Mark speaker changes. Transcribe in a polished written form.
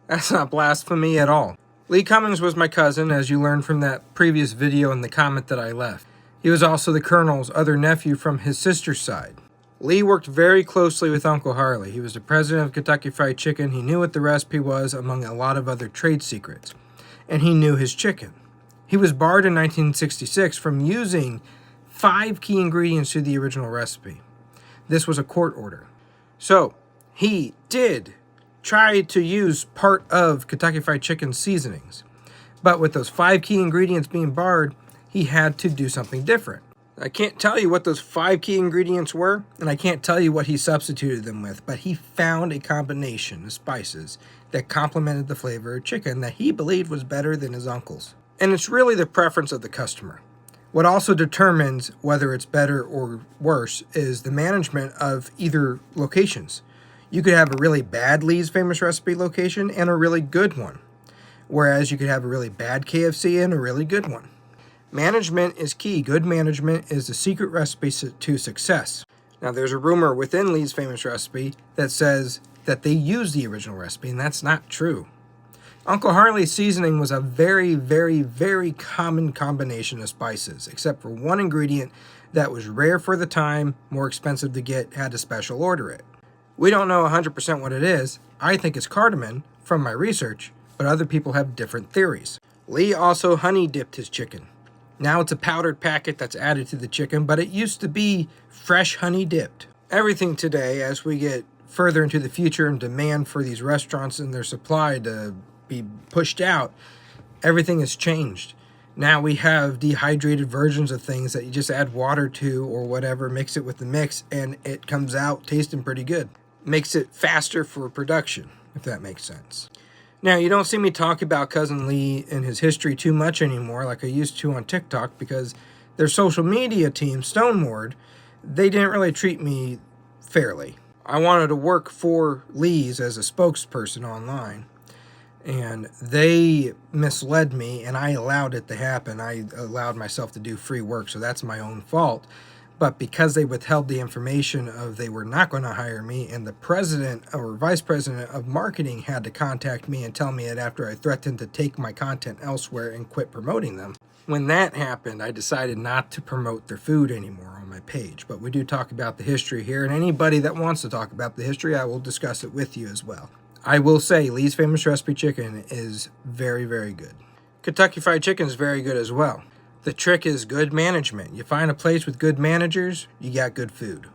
Speaker 1: That's not blasphemy at all. Lee Cummings was my cousin, as you learned from that previous video in the comment that I left. He was also the Colonel's other nephew from his sister's side. Lee worked very closely with Uncle Harley. He was the president of Kentucky Fried Chicken. He knew what the recipe was, among a lot of other trade secrets. And he knew his chicken. He was barred in 1966 from using 5 key ingredients to the original recipe. This was a court order. So, he did try to use part of Kentucky Fried Chicken seasonings. But with those 5 key ingredients being barred, he had to do something different. I can't tell you what those 5 key ingredients were, and I can't tell you what he substituted them with, but he found a combination of spices that complemented the flavor of chicken that he believed was better than his uncle's. And it's really the preference of the customer. What also determines whether it's better or worse is the management of either locations. You could have a really bad Lee's Famous Recipe location and a really good one, whereas you could have a really bad KFC and a really good one. Management is key. Good management is the secret recipe to success. Now, there's a rumor within Lee's Famous Recipe that says that they use the original recipe, and that's not true. Uncle Harley's seasoning was a very, very, very common combination of spices, except for one ingredient that was rare for the time, more expensive to get, had to special order it. We don't know 100% what it is. I think it's cardamom from my research, but other people have different theories. Lee also honey dipped his chicken. Now it's a powdered packet that's added to the chicken, but it used to be fresh honey dipped. Everything today, as we get further into the future and demand for these restaurants and their supply to be pushed out, everything has changed. Now we have dehydrated versions of things that you just add water to or whatever, mix it with the mix, and it comes out tasting pretty good. Makes it faster for production, if that makes sense. Now, you don't see me talk about Cousin Lee and his history too much anymore like I used to on TikTok because their social media team, Stoneward, they didn't really treat me fairly. I wanted to work for Lee's as a spokesperson online, and they misled me, and I allowed it to happen. I allowed myself to do free work, so that's my own fault. But because they withheld the information of they were not going to hire me, and the president or vice president of marketing had to contact me and tell me it after I threatened to take my content elsewhere and quit promoting them. When that happened, I decided not to promote their food anymore on my page. But we do talk about the history here, and anybody that wants to talk about the history, I will discuss it with you as well. I will say Lee's Famous Recipe Chicken is very, very good. Kentucky Fried Chicken is very good as well. The trick is good management. You find a place with good managers, you got good food.